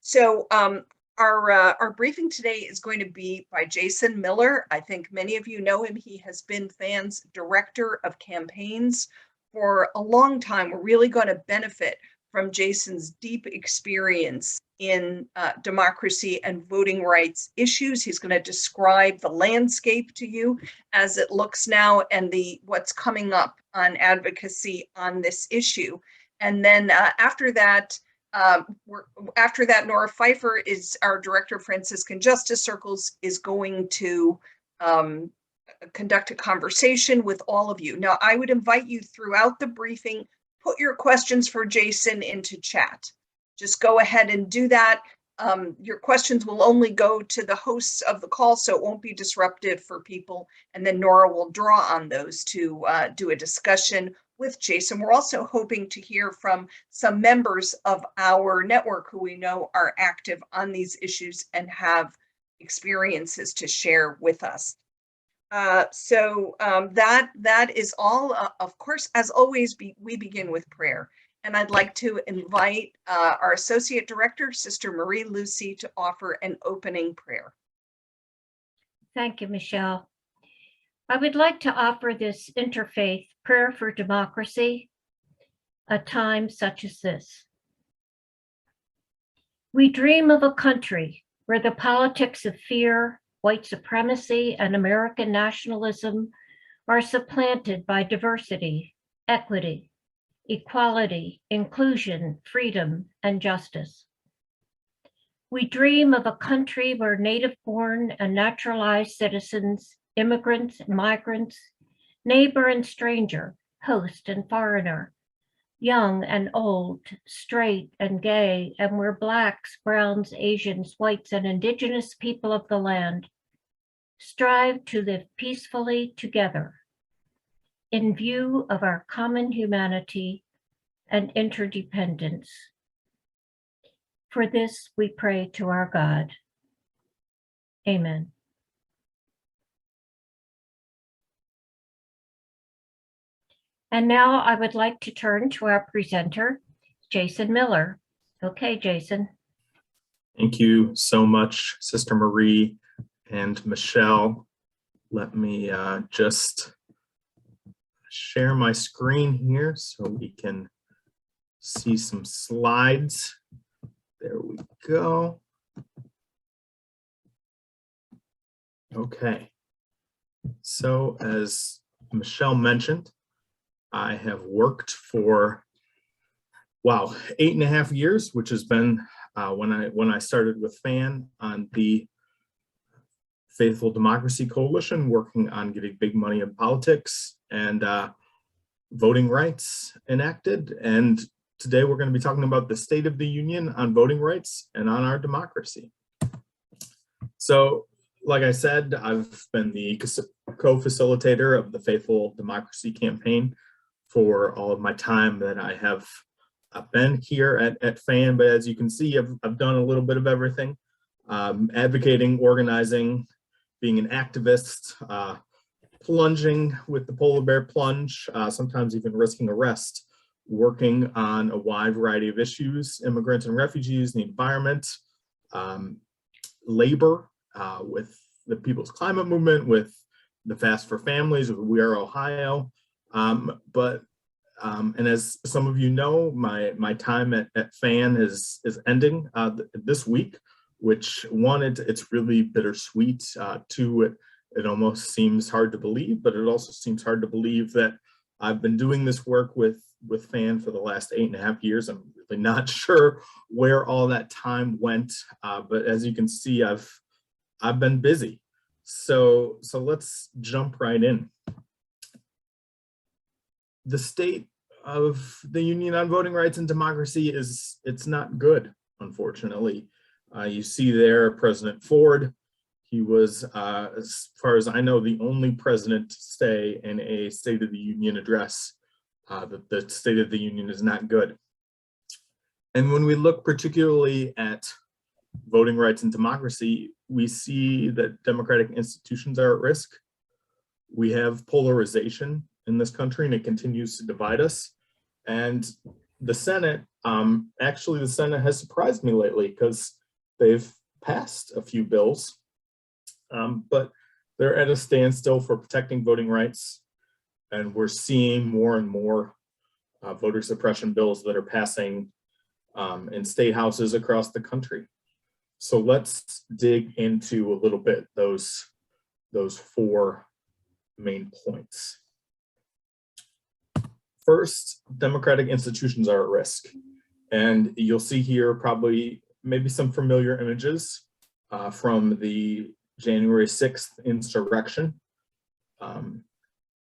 So our briefing today is going to be by Jason Miller. I think many of you know him. He has been FAN's director of campaigns for a long time. We're really going to benefit from Jason's deep experience in democracy and voting rights issues. He's going to describe the landscape to you as it looks now and what's coming up on advocacy on this issue. And then after that, Nora Pfeiffer is our director of Franciscan Justice Circles, is going to conduct a conversation with all of you. Now, I would invite you throughout the briefing, put your questions for Jason into chat. Just go ahead and do that. Your questions will only go to the hosts of the call, so it won't be disruptive for people. And then Nora will draw on those to do a discussion with Jason. We're also hoping to hear from some members of our network who we know are active on these issues and have experiences to share with us. So that is all. Of course, as always, we begin with prayer. And I'd like to invite our Associate Director, Sister Marie Lucy, to offer an opening prayer. Thank you, Michelle. I would like to offer this interfaith prayer for democracy, a time such as this. We dream of a country where the politics of fear, white supremacy, and American nationalism are supplanted by diversity, equity, equality, inclusion, freedom, and justice. We dream of a country where native-born and naturalized citizens, immigrants, migrants, neighbor and stranger, host and foreigner, young and old, straight and gay, and where Blacks, Browns, Asians, whites, and indigenous people of the land strive to live peacefully together in view of our common humanity and interdependence. For this we pray to our God. Amen. And now I would like to turn to our presenter, Jason Miller. Okay, Jason. Thank you so much, Sister Marie and Michelle. Let me just share my screen here so we can see some slides. There we go. Okay. So as Michelle mentioned, I have worked for, 8.5 years, which has been when I started with FAN on the Faithful Democracy Coalition, working on getting big money in politics and voting rights enacted. And today we're going to be talking about the State of the Union on voting rights and on our democracy. So, like I said, I've been the co-facilitator of the Faithful Democracy campaign for all of my time that I have been here at FAN. But as you can see, I've done a little bit of everything, advocating, organizing, being an activist, plunging with the polar bear plunge, sometimes even risking arrest, working on a wide variety of issues, immigrants and refugees, the environment, labor, with the People's Climate Movement, with the Fast for Families, with We Are Ohio. And as some of you know, my time at FAN is ending this week, which one, it's really bittersweet. Two, it almost seems hard to believe, but it also seems hard to believe that I've been doing this work with FAN for the last 8.5 years. I'm really not sure where all that time went, but as you can see, I've been busy. So let's jump right in. The state of the Union on voting rights and democracy it's not good, unfortunately. You see there President Ford. He was, as far as I know, the only president to say in a State of the Union address that the State of the Union is not good. And when we look particularly at voting rights and democracy, we see that democratic institutions are at risk. We have polarization in this country, and it continues to divide us. And the Senate Actually, the Senate has surprised me lately because they've passed a few bills, but they're at a standstill for protecting voting rights. And we're seeing more and more voter suppression bills that are passing in state houses across the country. So let's dig into a little bit those 4 main points. First, democratic institutions are at risk. And you'll see here probably maybe some familiar images from the January 6th insurrection. And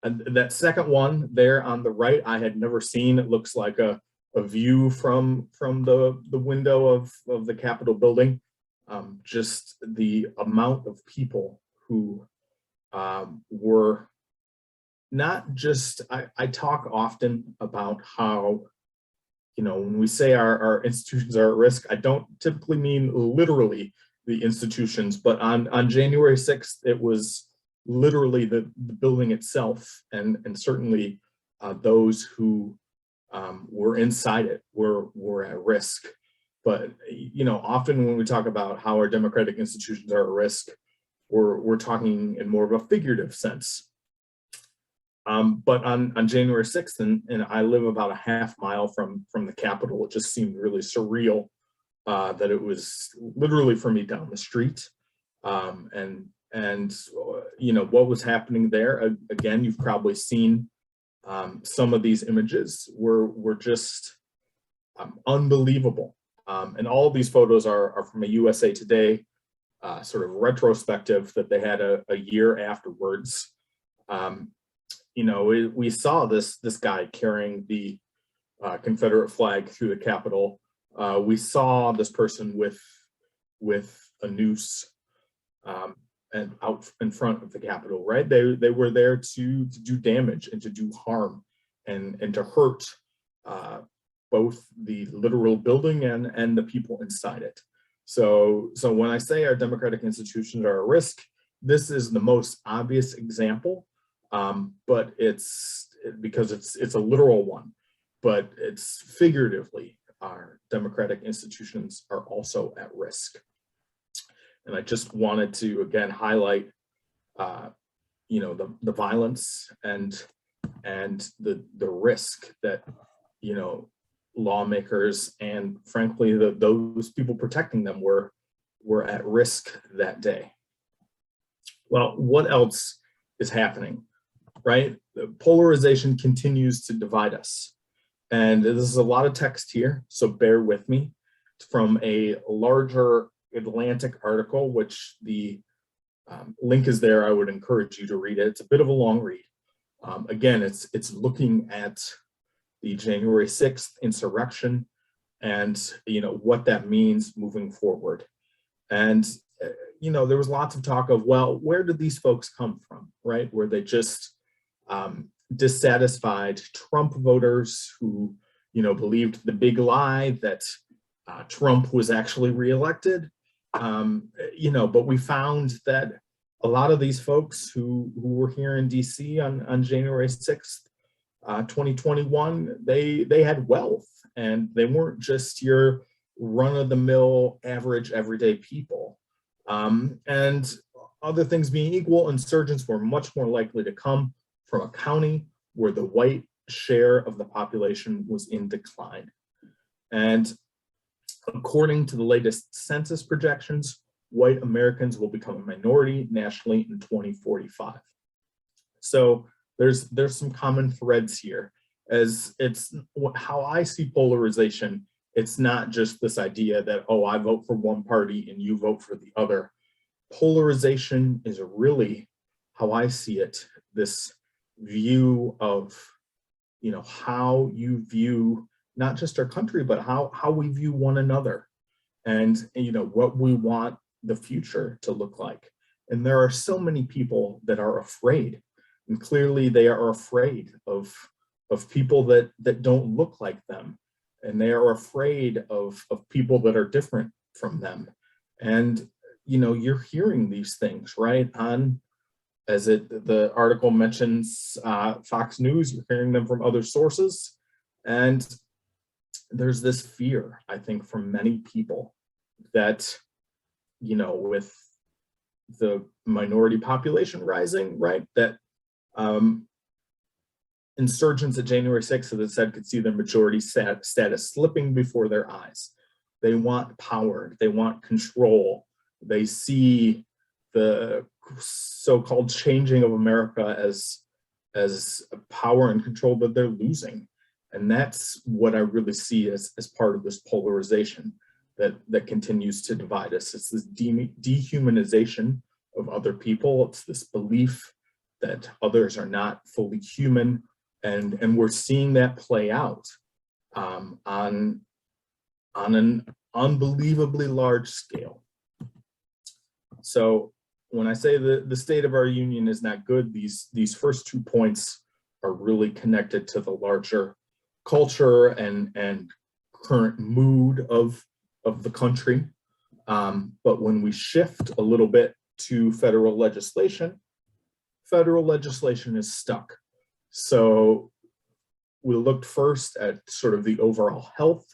that second one there on the right, I had never seen. It looks like a view from the window of the Capitol building. Just the amount of people who were not just, I talk often about how, when we say our institutions are at risk, I don't typically mean literally the institutions, but on January 6th, it was literally the building itself, and certainly those who were inside it were at risk. But often when we talk about how our democratic institutions are at risk, we're talking in more of a figurative sense. But on January 6th, and I live about a half mile from the Capitol, it just seemed really surreal that it was literally for me down the street. And what was happening there, again, you've probably seen some of these images were just unbelievable. And all of these photos are from a USA Today sort of retrospective that they had a year afterwards. We saw this guy carrying the Confederate flag through the Capitol. We saw this person with a noose and out in front of the Capitol, right? They were there to do damage and to do harm and to hurt both the literal building and the people inside it. So when I say our democratic institutions are at risk, this is the most obvious example, but it's because it's a literal one, but it's figuratively our democratic institutions are also at risk. And I just wanted to again highlight, the violence and the risk that lawmakers and frankly those people protecting them were at risk that day. Well, what else is happening, right? The polarization continues to divide us, and this is a lot of text here, so bear with me. It's from a larger Atlantic article, which the link is there. I would encourage you to read it. It's a bit of a long read. Again, it's looking at the January 6th insurrection and what that means moving forward. And there was lots of talk of, well, where did these folks come from, right? Were they just dissatisfied Trump voters who believed the big lie that Trump was actually reelected? But we found that a lot of these folks who were here in DC on January 6th, 2021, they had wealth, and they weren't just your run-of-the-mill average everyday people. And other things being equal, insurgents were much more likely to come from a county where the white share of the population was in decline. And according to the latest census projections, white Americans will become a minority nationally in 2045. So there's some common threads here, as it's how I see polarization. It's not just this idea that, oh, I vote for one party and you vote for the other. Polarization is really how I see it, this view of, how you view not just our country, but how we view one another, and what we want the future to look like. And there are so many people that are afraid, and clearly they are afraid of people that don't look like them, and they are afraid of people that are different from them. And you're hearing these things, right? As the article mentions, Fox News, you're hearing them from other sources. And there's this fear, I think, from many people that, with the minority population rising, right, that insurgents at January 6th, as I said, could see their majority status slipping before their eyes. They want power, they want control. They see the so-called changing of America as power and control that they're losing. And that's what I really see as part of this polarization that continues to divide us. It's this dehumanization of other people. It's this belief that others are not fully human. And we're seeing that play out on an unbelievably large scale. So when I say the state of our union is not good, these first 2 points are really connected to the larger culture and current mood of the country. But when we shift a little bit to federal legislation is stuck. So we looked first at sort of the overall health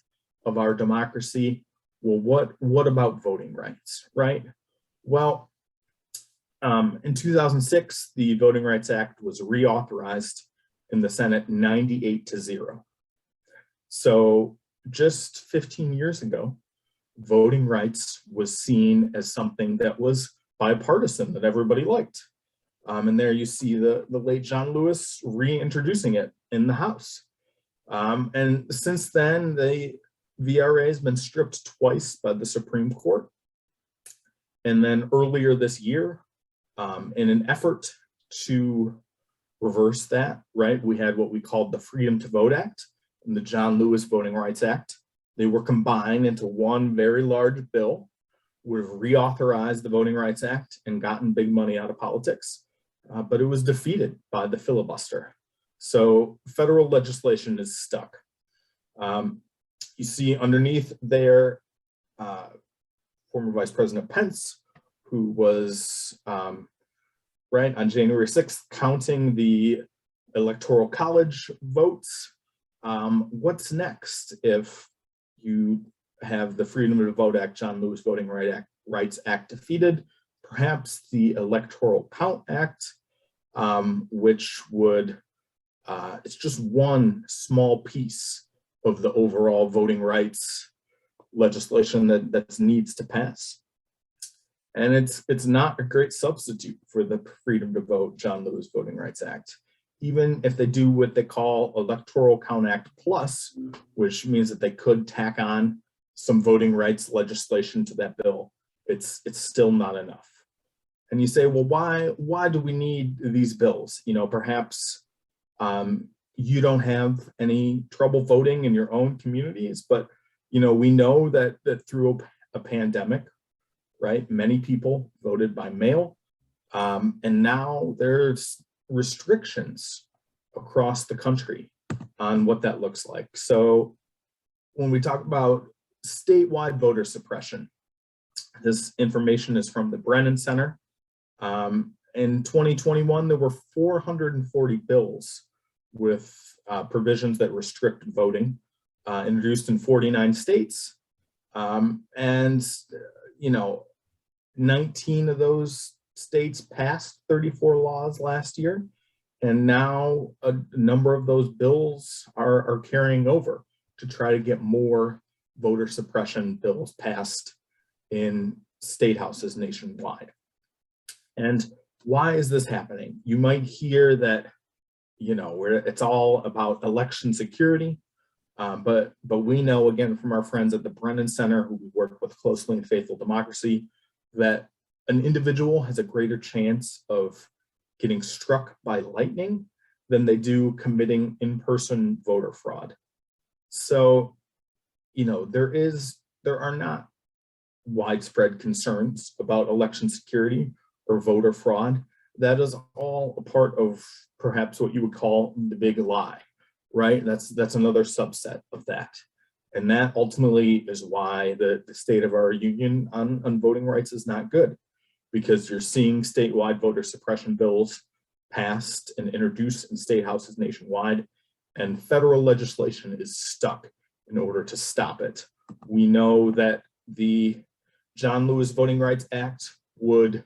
of our democracy. Well, what about voting rights, right? Well, in 2006, the Voting Rights Act was reauthorized in the Senate 98-0. So just 15 years ago, voting rights was seen as something that was bipartisan, that everybody liked. And there you see the late John Lewis reintroducing it in the House. And since then, the VRA has been stripped twice by the Supreme Court. And then earlier this year, in an effort to reverse that, right, we had what we called the Freedom to Vote Act and the John Lewis Voting Rights Act. They were combined into one very large bill. We've reauthorized the Voting Rights Act and gotten big money out of politics, but it was defeated by the filibuster. So federal legislation is stuck. You see underneath there, former Vice President Pence, who was right on January 6th counting the Electoral College votes. What's next if you have the Freedom to Vote Act, John Lewis Voting Rights Act defeated? Perhaps the Electoral Count Act, which would, it's just one small piece of the overall voting rights legislation that needs to pass. And it's not a great substitute for the Freedom to Vote, John Lewis Voting Rights Act. Even if they do what they call Electoral Count Act Plus, which means that they could tack on some voting rights legislation to that bill, it's still not enough. And you say, well, why do we need these bills? Perhaps you don't have any trouble voting in your own communities, but we know that through a pandemic, right, many people voted by mail, and now there's restrictions across the country on what that looks like. So when we talk about statewide voter suppression, this information is from the Brennan Center. In 2021, there were 440 bills with provisions that restrict voting, introduced in 49 states. And 19 of those states passed 34 laws last year. And now a number of those bills are carrying over to try to get more voter suppression bills passed in state houses nationwide. And why is this happening? You might hear that, it's all about election security. But we know, again, from our friends at the Brennan Center, who we work with closely in Faithful Democracy, that an individual has a greater chance of getting struck by lightning than they do committing in-person voter fraud. So, there are not widespread concerns about election security or voter fraud. That is all a part of perhaps what you would call the big lie, right? That's another subset of that. And that ultimately is why the state of our union on voting rights is not good, because you're seeing statewide voter suppression bills passed and introduced in state houses nationwide, and federal legislation is stuck in order to stop it. We know that the John Lewis Voting Rights Act would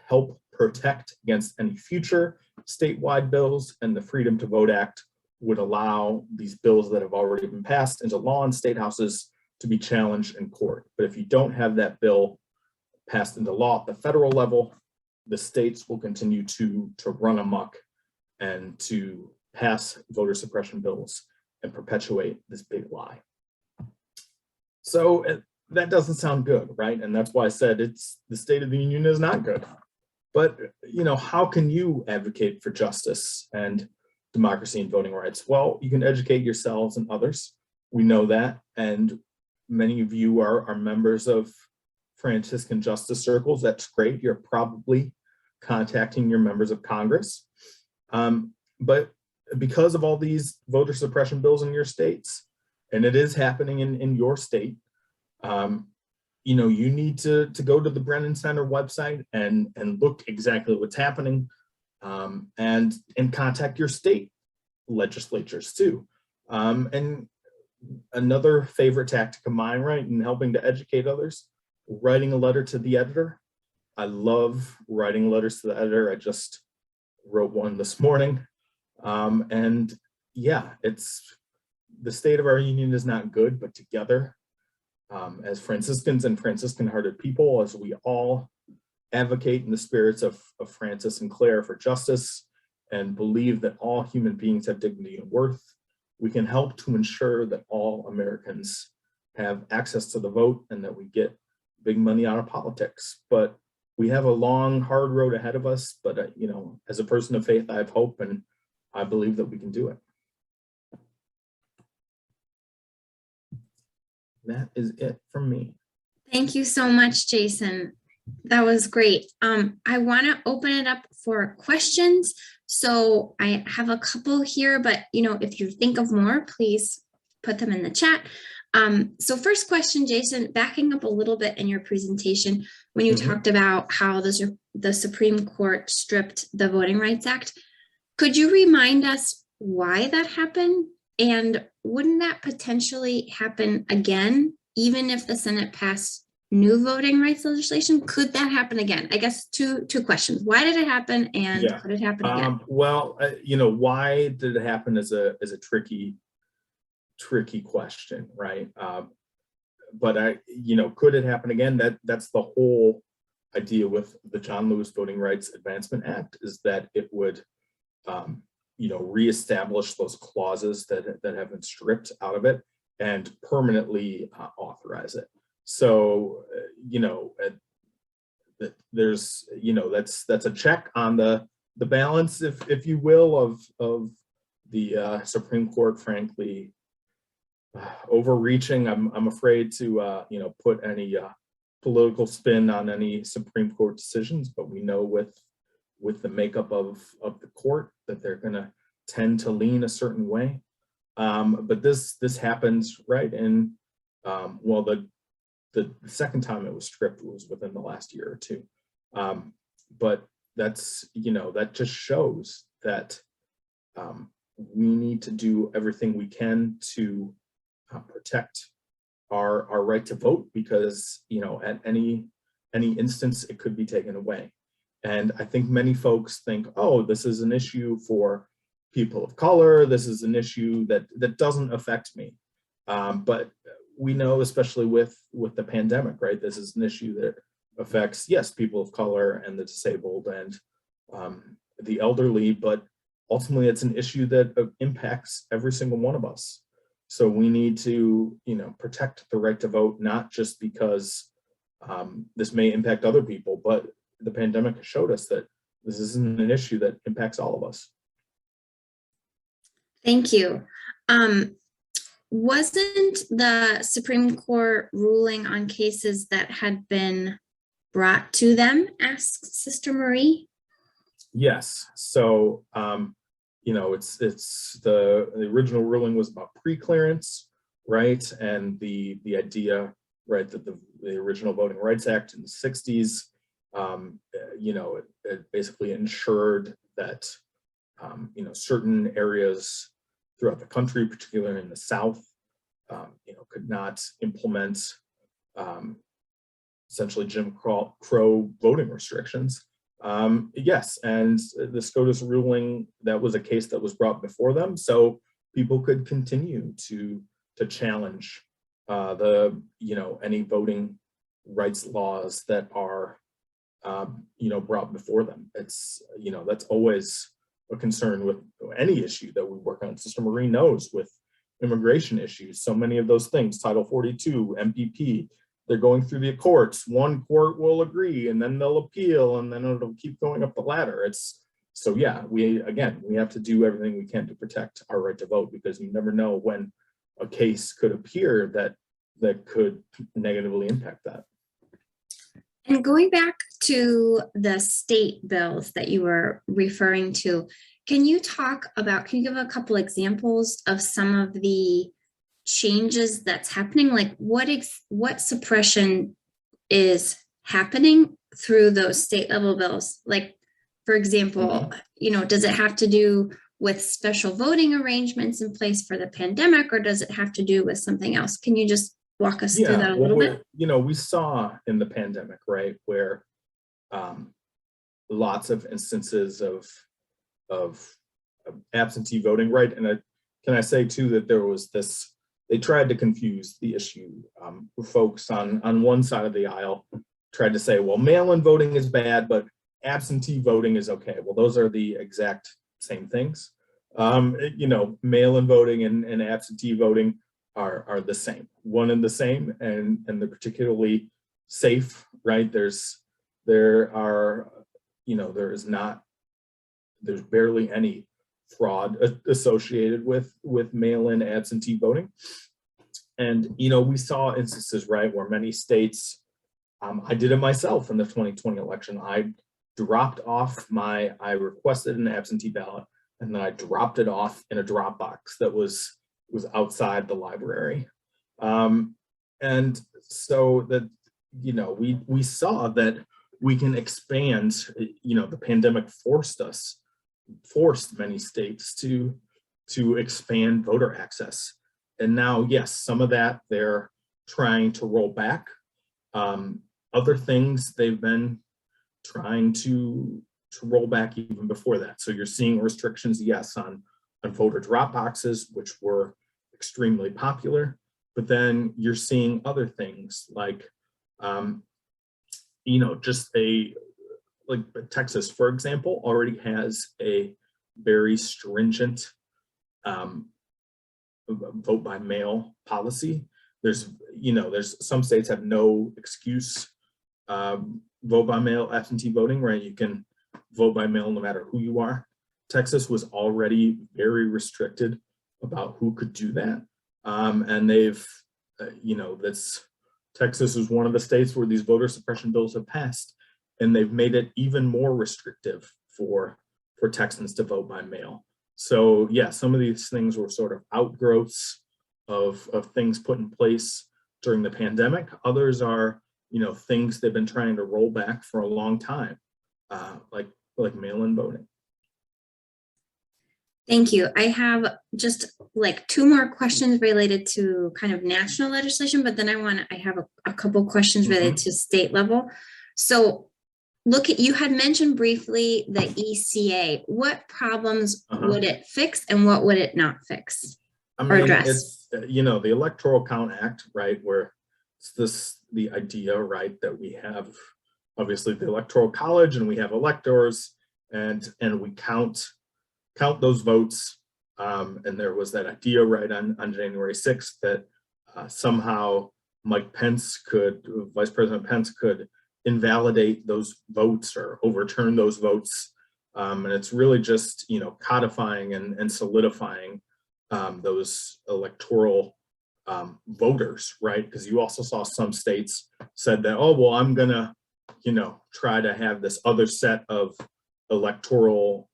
help protect against any future statewide bills, and the Freedom to Vote Act would allow these bills that have already been passed into law in state houses to be challenged in court. But if you don't have that bill passed into law at the federal level, the states will continue to run amok and to pass voter suppression bills and perpetuate this big lie. So that doesn't sound good, right? And that's why I said it's the State of the Union is not good. But, you know, how can you advocate for justice and democracy and voting rights? Well, you can educate yourselves and others. We know that. And many of you are members of Franciscan justice circles. That's great. You're probably contacting your members of Congress. But because of all these voter suppression bills in your states, and it is happening in your state, you know, you need to go to the Brennan Center website and look exactly what's happening, and contact your state legislatures too. And another favorite tactic of mine, right, in helping to educate others, writing a letter to the editor. I love writing letters to the editor. I just wrote one this morning. And yeah, it's the state of our union is not good, but together, as Franciscans and Franciscan-hearted people, as we all advocate in the spirits of Francis and Claire for justice and believe that all human beings have dignity and worth, we can help to ensure that all Americans have access to the vote and that we get big money out of politics. But we have a long, hard road ahead of us. But, you know, as a person of faith, I have hope, and I believe that we can do it. That is it from me. Thank you so much, Jason. That was great. I want to open it up for questions. So I have a couple here, but you know, if you think of more, please put them in the chat. So first question, Jason, backing up a little bit in your presentation, when you talked about how the Supreme Court stripped the Voting Rights Act, could you remind us why that happened? And wouldn't that potentially happen again, even if the Senate passed new voting rights legislation? Could that happen again? I guess two questions. Why did it happen, and could it happen again? Well, you know, why did it happen is a tricky question, right? But you know, could it happen again? That's the whole idea with the John Lewis Voting Rights Advancement Act, is that it would you know, reestablish those clauses that have been stripped out of it and permanently authorize it. So, you know, there's, you know, that's a check on the balance, if you will, of the Supreme Court, frankly, overreaching. I'm afraid to, you know, put any political spin on any Supreme Court decisions, but we know with the makeup of the court that they're going to tend to lean a certain way. But this happens, right? And well, the second time it was stripped was within the last year or two. But that's, you know, that just shows that we need to do everything we can to protect our right to vote, because, you know, at any instance it could be taken away. And I think many folks think, oh, this is an issue for people of color. This is an issue that doesn't affect me. But we know, especially with the pandemic, right? This is an issue that affects, yes, people of color and the disabled and the elderly, but ultimately it's an issue that impacts every single one of us. So we need to, you know, protect the right to vote, not just because this may impact other people, but the pandemic showed us that this isn't an issue that impacts all of us. Thank you. Wasn't the Supreme Court ruling on cases that had been brought to them? Asks Sister Marie. Yes. So, you know, it's the original ruling was about pre-clearance, right? And the idea, right, that the original Voting Rights Act in the 60s, you know, it basically ensured that, you know, certain areas throughout the country, particularly in the South, could not implement essentially Jim Crow voting restrictions. Yes, and the SCOTUS ruling, that was a case that was brought before them, so people could continue to challenge any voting rights laws that are brought before them. It's that's always a concern with any issue that we work on. Sister Marie knows with immigration issues, so many of those things, Title 42, MPP, they're going through the courts. One court will agree, and then they'll appeal, and then it'll keep going up the ladder. We have to do everything we can to protect our right to vote, because you never know when a case could appear that could negatively impact that. And going back to the state bills that you were referring to, can you give a couple examples of some of the changes that's happening? Like what suppression is happening through those state level bills? Like, for example, does it have to do with special voting arrangements in place for the pandemic, or does it have to do with something else? Can you just walk us through that a little bit? We saw in the pandemic, right, where lots of instances of absentee voting, right? And can I say too that there was this, they tried to confuse the issue. Folks on one side of the aisle tried to say, well, mail-in voting is bad, but absentee voting is okay. Well, those are the exact same things. Mail-in voting and absentee voting are the same, one and the same, and they're particularly safe, right? There's barely any fraud associated with mail-in absentee voting. And we saw instances, right, where many states, I did it myself in the 2020 election. I requested an absentee ballot, and then I dropped it off in a drop box that was outside the library. And so that, we saw that we can expand, the pandemic forced many states to expand voter access. And now, yes, some of that they're trying to roll back. Other things they've been trying to roll back even before that. So you're seeing restrictions, yes, on voter drop boxes, which were extremely popular, but then you're seeing other things like, like Texas, for example, already has a very stringent vote by mail policy. There's some states have no excuse vote by mail absentee voting, right? You can vote by mail no matter who you are. Texas was already very restricted about who could do that. And they've, Texas is one of the states where these voter suppression bills have passed, and they've made it even more restrictive for Texans to vote by mail. So yeah, some of these things were sort of outgrowths of things put in place during the pandemic. Others are, things they've been trying to roll back for a long time, like mail-in voting. Thank you. I have just like two more questions related to kind of national legislation, but then I have a couple questions related to state level. So you had mentioned briefly the ECA. What problems would it fix, and what would it not fix or address? It's, the Electoral Count Act, right, where it's the idea, right, that we have obviously the Electoral College and we have electors, and we count those votes. And there was that idea, right, on January 6th that somehow Vice President Pence could invalidate those votes or overturn those votes. And it's really just, codifying and solidifying those electoral voters, right? Because you also saw some states said that, oh, well, I'm gonna, try to have this other set of electoral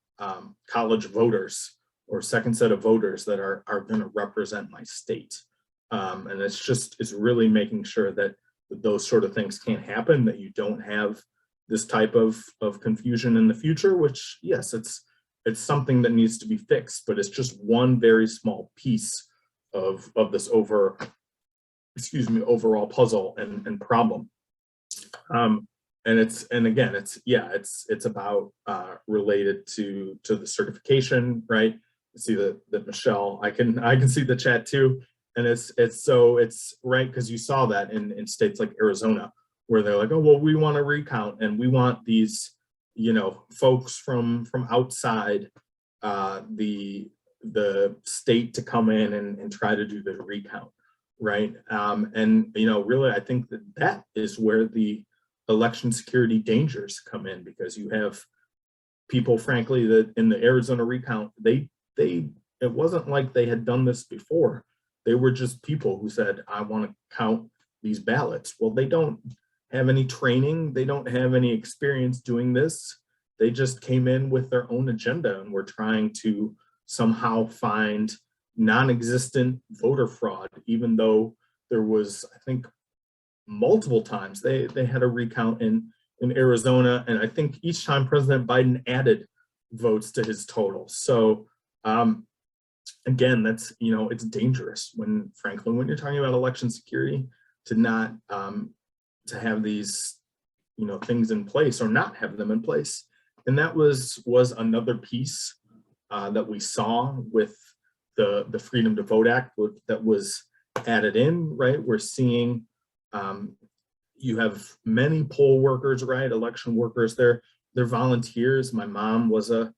college voters or second set of voters that are going to represent my state. And it's really making sure that those sort of things can't happen, that you don't have this type of confusion in the future, which, yes, it's something that needs to be fixed, but it's just one very small piece of this overall puzzle and problem. And again, it's about related to the certification, right? You see that Michelle, I can see the chat too. And it's right, because you saw that in states like Arizona, where they're like, oh, well, we want to recount, and we want these, folks from outside the state to come in and try to do the recount, right? And really, I think that is where the election security dangers come in, because you have people, frankly, that in the Arizona recount, it wasn't like they had done this before. They were just people who said, I want to count these ballots. Well, they don't have any training. They don't have any experience doing this. They just came in with their own agenda and were trying to somehow find non-existent voter fraud, even though there was, I think, multiple times they had a recount in Arizona. And I think each time President Biden added votes to his total. So again, that's, it's dangerous when you're talking about election security, to not to have these, things in place or not have them in place. And that was another piece that we saw with the Freedom to Vote Act that was added in, right? We're seeing you have many poll workers, right? Election workers, they're volunteers. My mom was a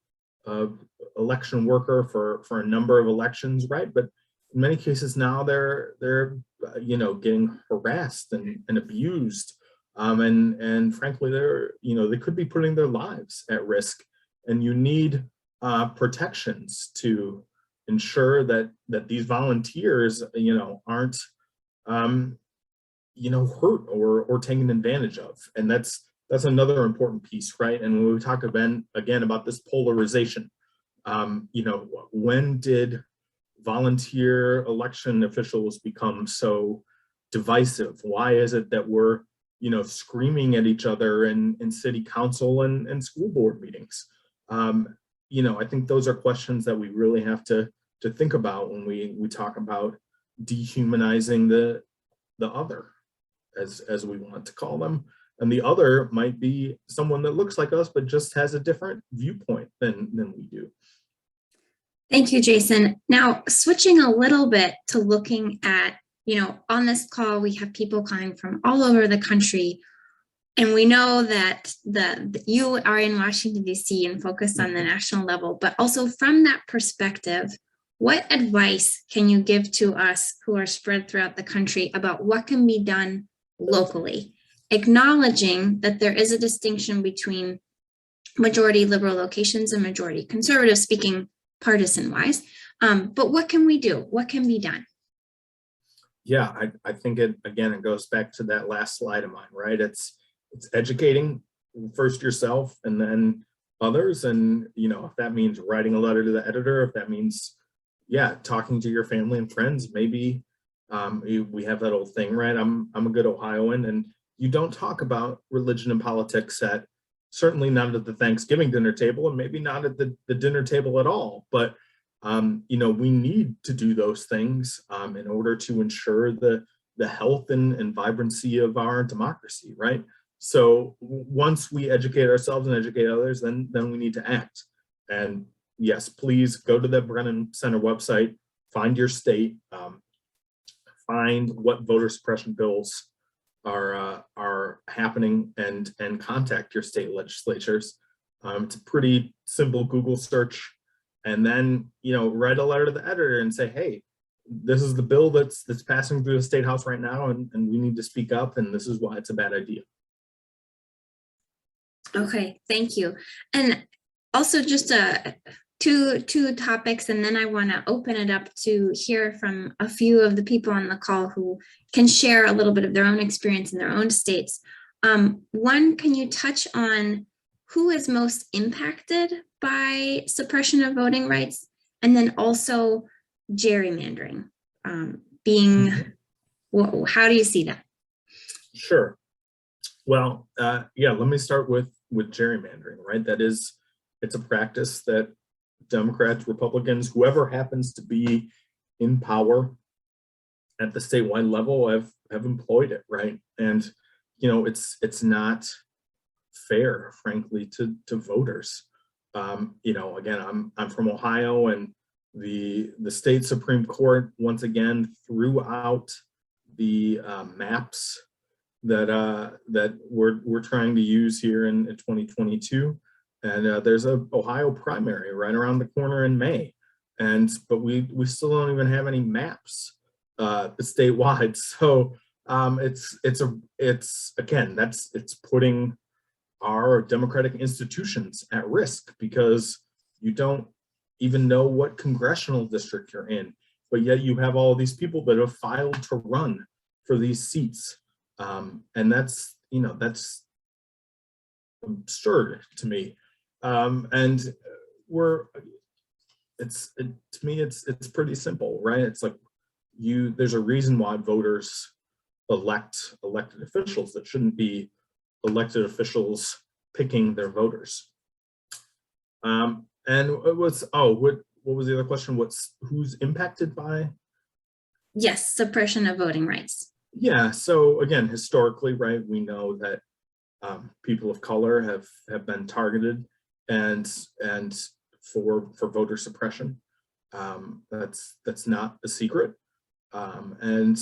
election worker for a number of elections, right? But in many cases now they're getting harassed and abused, and frankly they could be putting their lives at risk, and you need protections to ensure that these volunteers aren't hurt or taken advantage of. And that's another important piece, right? And when we talk again about this polarization, when did volunteer election officials become so divisive? Why is it that we're screaming at each other in city council and school board meetings? I think those are questions that we really have to think about when we talk about dehumanizing the other, as we want to call them. And the other might be someone that looks like us, but just has a different viewpoint than we do. Thank you, Jason. Now, switching a little bit to looking at, on this call, we have people coming from all over the country. And we know that you are in Washington, D.C. and focused on the national level, but also from that perspective, what advice can you give to us who are spread throughout the country about what can be done locally, acknowledging that there is a distinction between majority liberal locations and majority conservative, speaking partisan wise, but what can we do? What can be done? Yeah, I think it goes back to that last slide of mine, right? It's educating first yourself and then others. And, if that means writing a letter to the editor, if that means, talking to your family and friends, maybe we have that old thing, right? I'm a good Ohioan, and you don't talk about religion and politics certainly not at the Thanksgiving dinner table, and maybe not at the dinner table at all. But, we need to do those things in order to ensure the health and vibrancy of our democracy, right? So once we educate ourselves and educate others, then we need to act. And yes, please go to the Brennan Center website, find your state, find what voter suppression bills are happening, and contact your state legislatures. It's a pretty simple Google search, and then write a letter to the editor and say, hey, this is the bill that's passing through the State House right now, and we need to speak up, and this is why it's a bad idea. Okay, thank you. And also just two topics, and then I want to open it up to hear from a few of the people on the call who can share a little bit of their own experience in their own states. One, can you touch on who is most impacted by suppression of voting rights? And then also gerrymandering being, how do you see that? Sure. Well, let me start with gerrymandering, right? It's a practice that Democrats, Republicans, whoever happens to be in power at the statewide level have employed it, right? And you know, it's not fair, frankly, to voters. You know, again, I'm from Ohio, and the state Supreme Court once again threw out the maps that we're trying to use here in 2022. And there's a Ohio primary right around the corner in May, but we still don't even have any maps statewide. So it's again, it's putting our democratic institutions at risk, because you don't even know what congressional district you're in, but yet you have all these people that have filed to run for these seats. And that's, you know, that's absurd to me. And to me, it's pretty simple, right? It's like there's a reason why voters elect elected officials. That shouldn't be elected officials picking their voters. And it was, what was the other question? Who's impacted by? Yes, suppression of voting rights. Yeah, so again, historically, right, we know that people of color have been targeted and for voter suppression. That's not a secret. And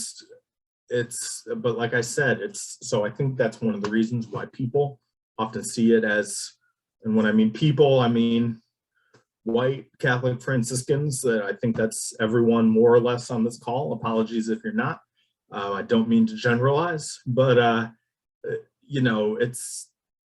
but like I said, so I think that's one of the reasons why people often see it as, and when I mean people, I mean white Catholic Franciscans. That I think that's everyone more or less on this call. Apologies if you're not. I don't mean to generalize, but you know,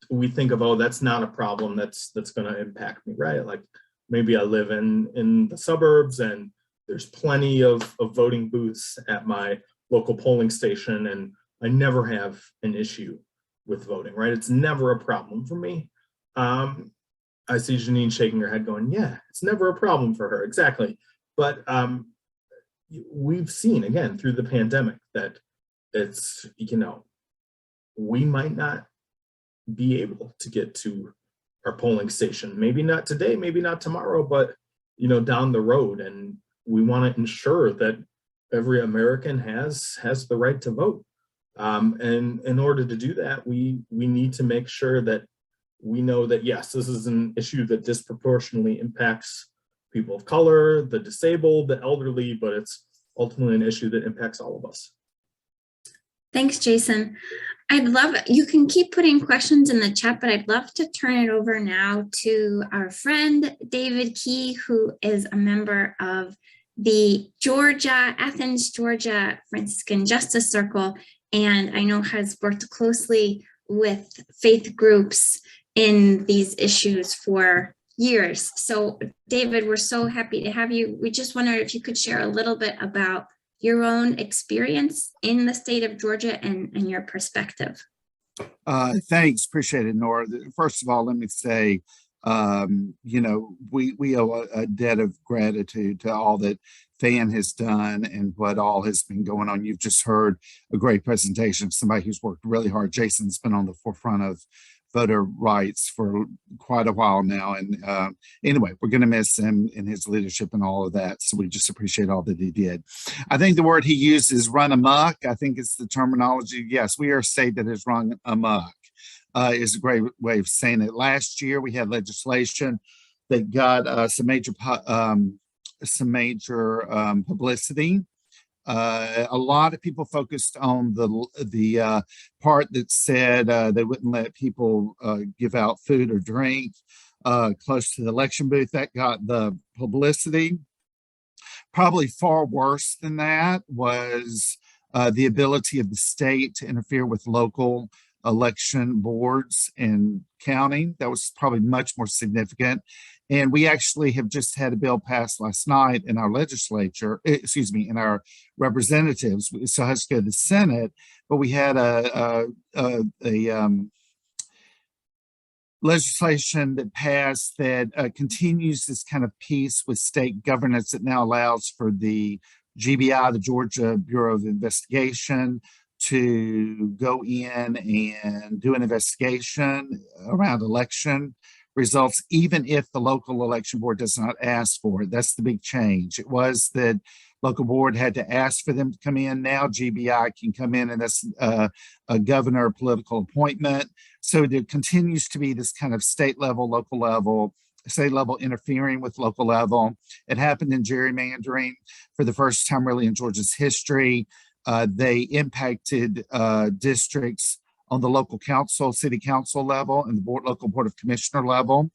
we think of, oh, that's not a problem that's going to impact me, right? Like maybe I live in the suburbs and there's plenty of voting booths at my local polling station, and I never have an issue with voting, right? It's never a problem for me. I see Janine shaking her head going, yeah, it's never a problem for her. Exactly. But we've seen, again, through the pandemic that it's, you know, we might not be able to get to our polling station. Maybe not today, maybe not tomorrow, but, you know, down the road. And we want to ensure that every American has the right to vote. And in order to do that, we need to make sure that we know that, yes, this is an issue that disproportionately impacts people of color, the disabled, the elderly, but it's ultimately an issue that impacts all of us. Thanks, Jason. You can keep putting questions in the chat, but I'd love to turn it over now to our friend, David Key, who is a member of the Athens, Georgia Franciscan Justice Circle, and I know has worked closely with faith groups in these issues for years. So David, we're so happy to have you. We just wondered if you could share a little bit about your own experience in the state of Georgia and your perspective. Thanks, appreciate it, Nora. First of all, let me say, you know, we owe a debt of gratitude to all that FAN has done and what all has been going on. You've just heard a great presentation of somebody who's worked really hard. Jason's been on the forefront of voter rights for quite a while now. And anyway, we're going to miss him and his leadership and all of that. So we just appreciate all that he did. I think the word he used is run amok. I think it's the terminology. Yes, we are a state that has run amok. Is a great way of saying it. Last year, we had legislation that got some major publicity. A lot of people focused on the part that said they wouldn't let people give out food or drink close to the election booth. That got the publicity. Probably far worse than that was the ability of the state to interfere with local election boards and counting. That was probably much more significant. And we actually have just had a bill passed last night in our legislature, in our representatives. It still has to go to the Senate, but we had a legislation that passed that continues this kind of piece with state governance that now allows for the GBI, the Georgia Bureau of Investigation, to go in and do an investigation around election results, even if the local election board does not ask for it. That's the big change. It was that Local board had to ask for them to come in. Now GBI can come in, and that's a governor political appointment. So there continues to be this kind of state level, local level, state level interfering with local level. It happened in gerrymandering for the first time really in Georgia's history. They impacted districts on the local council, city council level, and the local board of commissioner level.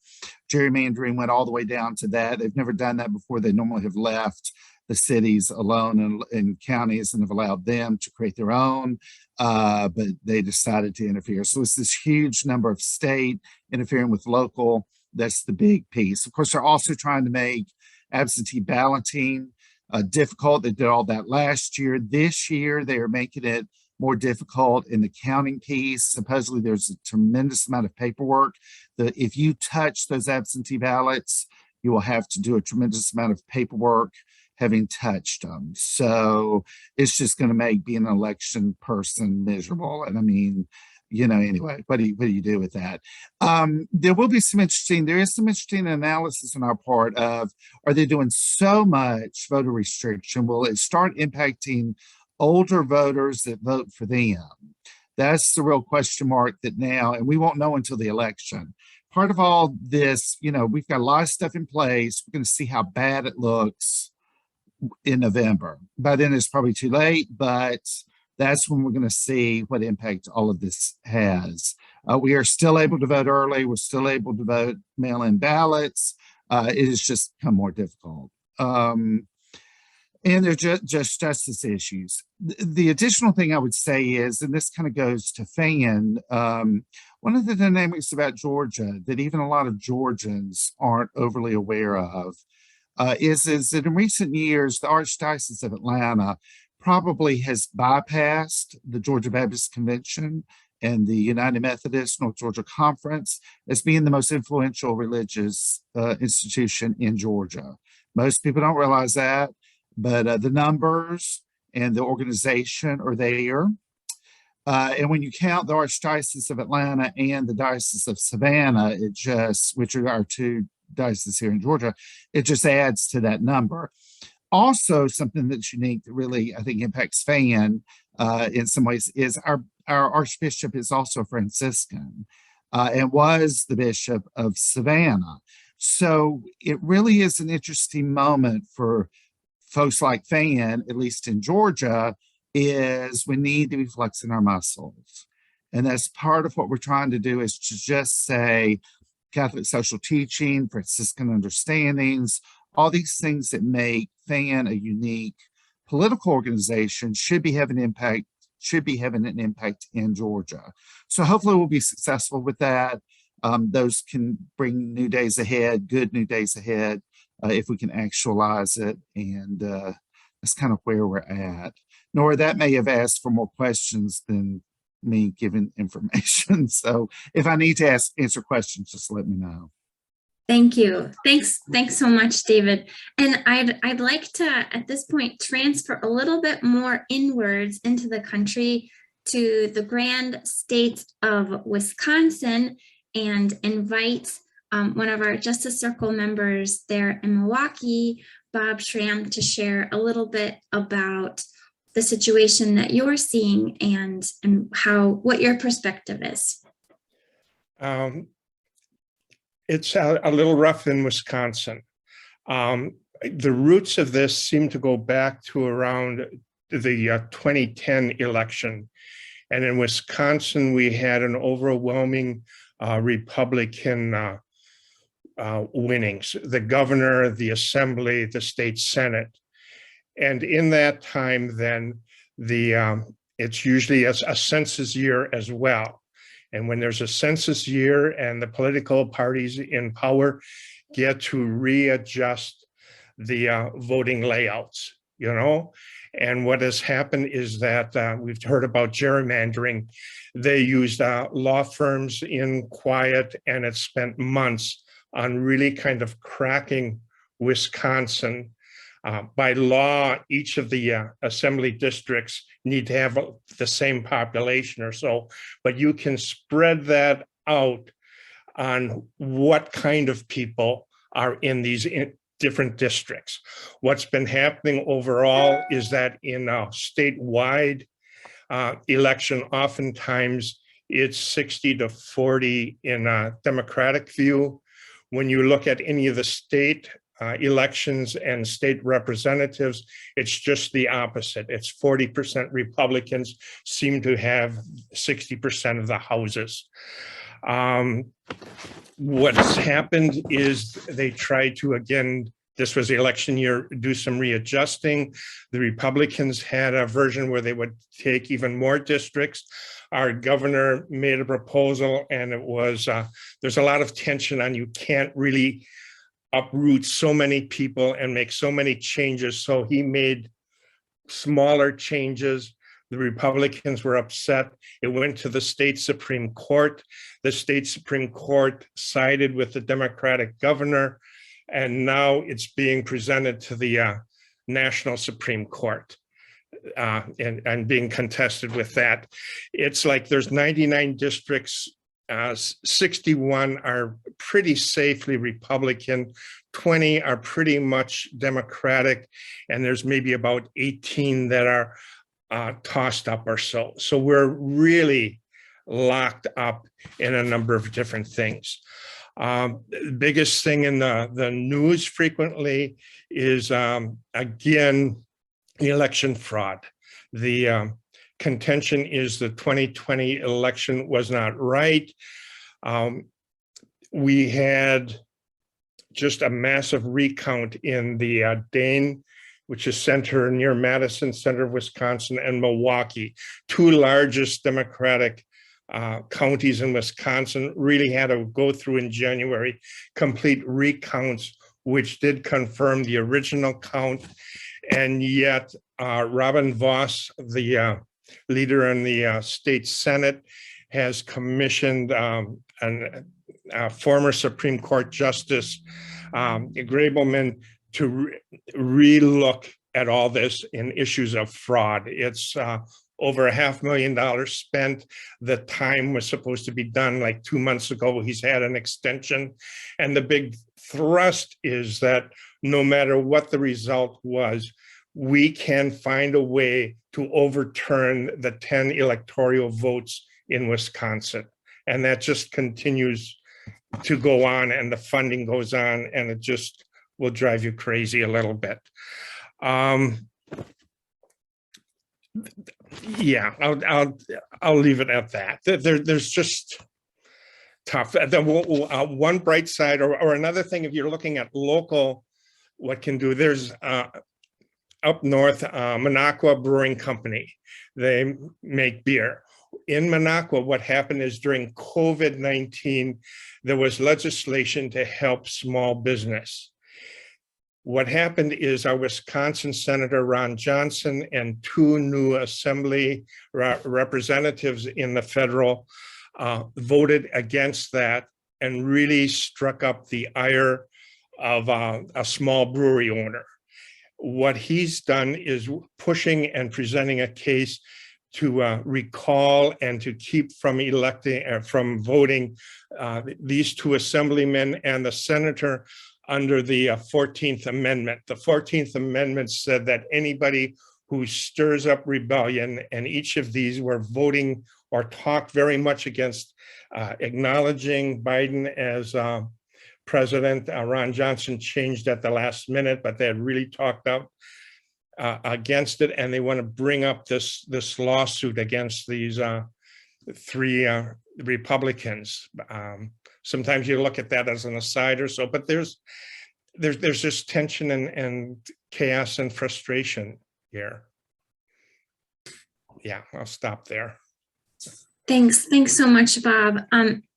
Gerrymandering went all the way down to that. They've never done that before. They normally have left the cities alone and counties and have allowed them to create their own, but they decided to interfere. So it's this huge number of state interfering with local. That's the big piece. Of course, they're also trying to make absentee balloting difficult. They did all that last year. This year, they are making it more difficult in the counting piece. Supposedly, there's a tremendous amount of paperwork that if you touch those absentee ballots, you will have to do a tremendous amount of paperwork having touched them. So it's just going to make being an election person miserable. And I mean, you know, anyway, what do you do with that? There is some interesting analysis on our part of, are they doing so much voter restriction? Will it start impacting older voters that vote for them? That's the real question mark that now, and we won't know until the election. Part of all this, you know, we've got a lot of stuff in place. We're going to see how bad it looks in November. By then it's probably too late, but that's when we're going to see what impact all of this has. We are still able to vote early. We're still able to vote mail-in ballots. It has just become more difficult. And they're just justice issues. The additional thing I would say is, and this kind of goes to Fan, one of the dynamics about Georgia that even a lot of Georgians aren't overly aware of is that in recent years, the Archdiocese of Atlanta probably has bypassed the Georgia Baptist Convention and the United Methodist North Georgia Conference as being the most influential religious institution in Georgia. Most people don't realize that, but the numbers and the organization are there. And when you count the Archdiocese of Atlanta and the Diocese of Savannah, which are our two dioceses here in Georgia, it just adds to that number. Also, something that's unique that really, I think, impacts Fan in some ways is our Archbishop is also Franciscan and was the Bishop of Savannah. So it really is an interesting moment for folks like Fan, at least in Georgia, is we need to be flexing our muscles. And that's part of what we're trying to do, is to just say Catholic social teaching, Franciscan understandings, all these things that make Fan a unique political organization should be having an impact in Georgia. So hopefully we'll be successful with that. Those can bring new days ahead, good new days ahead, if we can actualize it. And that's kind of where we're at. Nora, that may have asked for more questions than me giving information. So if I need to answer questions, just let me know. Thank you. Thanks so much, David. And I'd like to, at this point, transfer a little bit more inwards into the country to the grand state of Wisconsin and invite one of our Justice Circle members there in Milwaukee, Bob Schramm, to share a little bit about the situation that you're seeing and what your perspective is. It's a little rough in Wisconsin. The roots of this seem to go back to around the 2010 election. And in Wisconsin, we had an overwhelming Republican winnings, the governor, the assembly, the state senate. And in that time, then it's usually a census year as well. And when there's a census year and the political parties in power get to readjust the voting layouts, you know, and what has happened is that we've heard about gerrymandering. They used law firms in quiet, and it spent months on really kind of cracking Wisconsin. By law, each of the assembly districts need to have the same population or so, but you can spread that out on what kind of people are in these different districts. What's been happening overall is that in a statewide election, oftentimes it's 60-40 in a Democratic view. When you look at any of the state elections and state representatives, it's just the opposite. It's 40% Republicans seem to have 60% of the houses. What's happened is they tried to, again, this was the election year, do some readjusting. The Republicans had a version where they would take even more districts. Our governor made a proposal, and it was, there's a lot of tension on, you can't really uproot so many people and make so many changes. So he made smaller changes. The Republicans were upset. It went to the state Supreme Court. The state Supreme Court sided with the Democratic governor, and now it's being presented to the National Supreme Court and being contested with that. It's like there's 99 districts, 61 are pretty safely Republican, 20 are pretty much Democratic, and there's maybe about 18 that are tossed up or so. So we're really locked up in a number of different things. The biggest thing in the news frequently is, again, election fraud. The contention is the 2020 election was not right. We had just a massive recount in the Dane, which is center near Madison, center of Wisconsin, and Milwaukee, two largest Democratic counties in Wisconsin, really had to go through in January complete recounts, which did confirm the original count. And yet Robin Voss, the leader in the state Senate, has commissioned a former Supreme Court Justice Grabelman to relook at all this in issues of fraud. It's over $500,000 spent. The time was supposed to be done like 2 months ago. He's had an extension. And the big thrust is that no matter what the result was, we can find a way to overturn the 10 electoral votes in Wisconsin. And that just continues to go on, and the funding goes on, and it just will drive you crazy a little bit. Yeah, I'll leave it at that. There's just tough. One bright side or another thing, if you're looking at local, what can do, there's up north, Minocqua Brewing Company. They make beer. In Minocqua, what happened is during COVID-19, there was legislation to help small business. What happened is our Wisconsin Senator Ron Johnson and two new assembly representatives in the federal voted against that and really struck up the ire of a small brewery owner. What he's done is pushing and presenting a case to recall and to keep from electing from voting these two assemblymen and the senator under the 14th Amendment. The 14th Amendment said that anybody who stirs up rebellion, and each of these were voting or talked very much against acknowledging Biden as president. Ron Johnson changed at the last minute, but they had really talked up against it, and they want to bring up this lawsuit against these three Republicans. Sometimes you look at that as an aside or so, but there's just tension and chaos and frustration here. Yeah, I'll stop there. Thanks so much, Bob.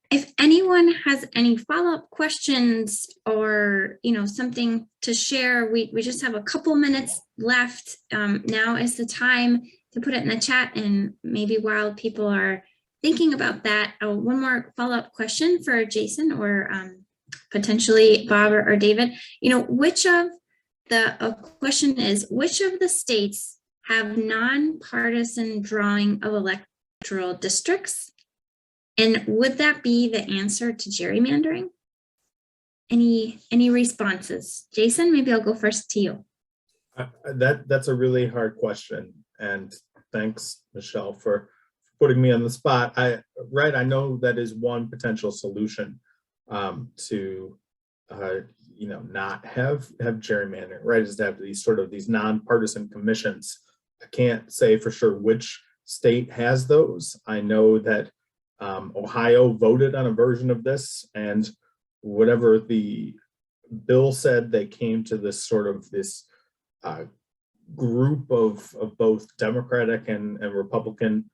If anyone has any follow-up questions or something to share, we just have a couple minutes left. Now is the time to put it in the chat, and maybe while people are thinking about that, one more follow-up question for Jason or potentially Bob or David. Which of the question is, which of the states have nonpartisan drawing of electoral districts? And would that be the answer to gerrymandering? any responses? Jason, maybe I'll go first to you. That's a really hard question, and thanks, Michelle, for putting me on the spot. I know that is one potential solution to not have gerrymandering, right? Is to have these nonpartisan commissions. I can't say for sure which state has those. I know that Ohio voted on a version of this, and whatever the bill said, they came to this group of both Democratic and Republican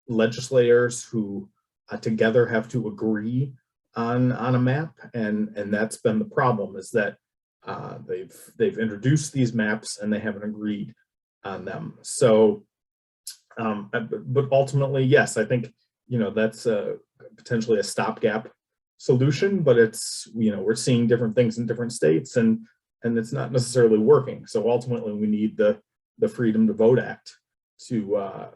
legislators who together have to agree on a map, and that's been the problem, is that they've introduced these maps and they haven't agreed on them. So but ultimately, yes, I think that's potentially a stopgap solution, but it's we're seeing different things in different states, and it's not necessarily working. So ultimately, we need the Freedom to Vote Act to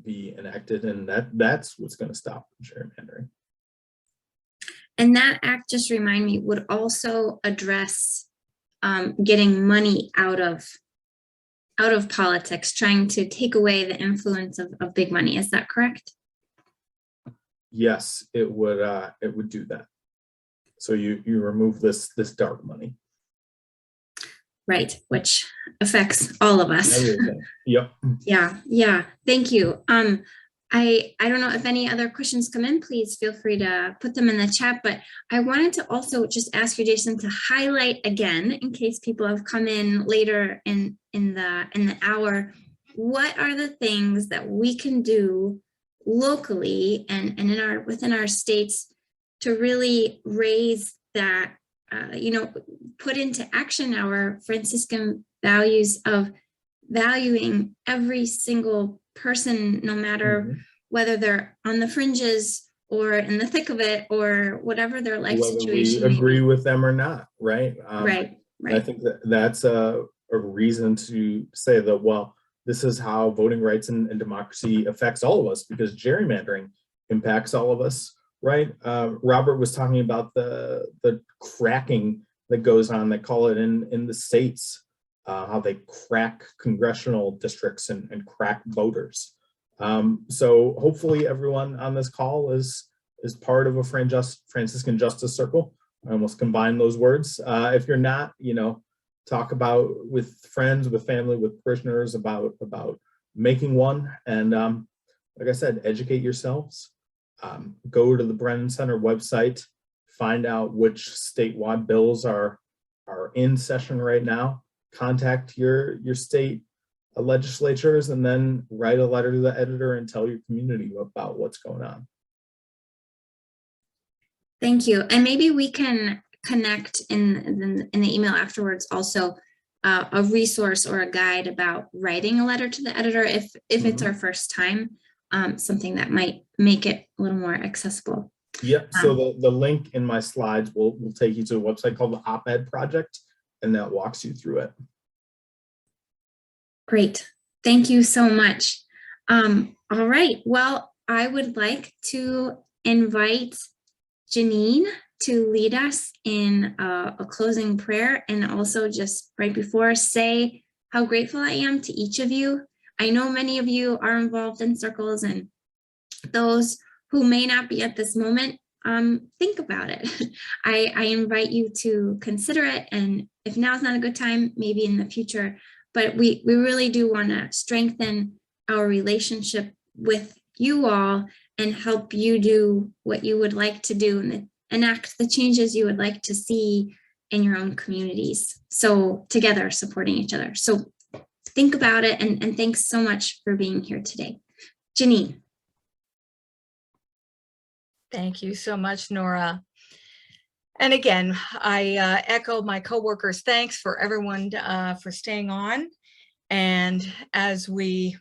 be enacted, and that's what's going to stop gerrymandering. And that act, just remind me, would also address getting money out of politics, trying to take away the influence of big money. Is that correct? Yes, it would do that. So you remove this dark money. Right, which affects all of us. Everything. Yep. Yeah. Thank you. I don't know if any other questions come in, please feel free to put them in the chat, but I wanted to also just ask you, Jason, to highlight again, in case people have come in later in the hour, what are the things that we can do locally and within our states to really raise that, put into action our Franciscan values of valuing every single person, no matter whether they're on the fringes or in the thick of it, or whatever their life whether situation we agree with them or not, right? Right. I think that's a reason to say that, well, this is how voting rights and democracy affects all of us, because gerrymandering impacts all of us, right? Robert was talking about the cracking that goes on, they call it in the states, how they crack congressional districts and crack voters. So hopefully everyone on this call is part of a Franciscan Justice Circle. I almost combine those words. If you're not, talk about with friends, with family, with parishioners about making one. And like I said, educate yourselves. Go to the Brennan Center website, find out which statewide bills are in session right now. Contact your state legislatures, and then write a letter to the editor and tell your community about what's going on. Thank you. And maybe we can connect in the email afterwards also a resource or a guide about writing a letter to the editor if it's our first time, something that might make it a little more accessible. Yep. So the link in my slides will take you to a website called the Op-Ed Project, and that walks you through it. Great. Thank you so much. All right. Well, I would like to invite Janine to lead us in a closing prayer, and also just right before say how grateful I am to each of you. I know many of you are involved in circles, and those who may not be at this moment, think about it. I invite you to consider it, and if now's not a good time, maybe in the future, but we really do want to strengthen our relationship with you all and help you do what you would like to do and enact the changes you would like to see in your own communities. So together, supporting each other. So think about it, and thanks so much for being here today. Janine. Thank you so much, Nora. And again, I echo my coworkers' thanks for everyone for staying on. And as we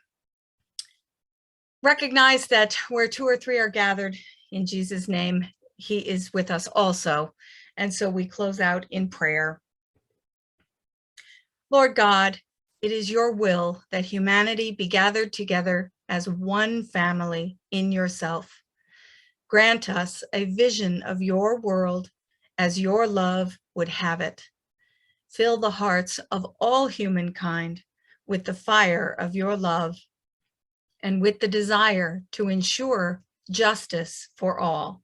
recognize that where 2 or 3 are gathered in Jesus' name, he is with us also. And so we close out in prayer. Lord God, it is your will that humanity be gathered together as one family in yourself. Grant us a vision of your world as your love would have it. Fill the hearts of all humankind with the fire of your love and with the desire to ensure justice for all.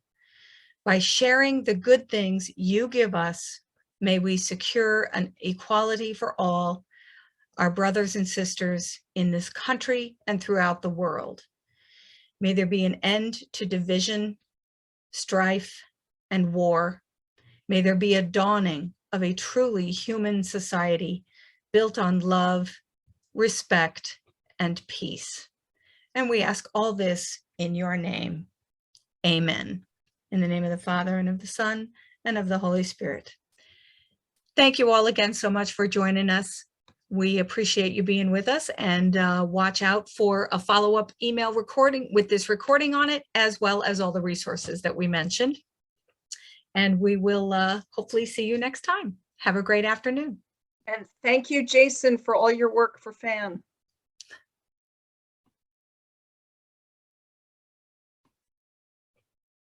By sharing the good things you give us, may we secure an equality for all our brothers and sisters in this country and throughout the world. May there be an end to division, strife, and war. May there be a dawning of a truly human society built on love, respect, and peace. And we ask all this in your name. Amen. In the name of the Father, and of the Son, and of the Holy Spirit. Thank you all again so much for joining us. We appreciate you being with us, and watch out for a follow-up email recording with this recording on it, as well as all the resources that we mentioned. And we will hopefully see you next time. Have a great afternoon. And thank you, Jason, for all your work for FAN.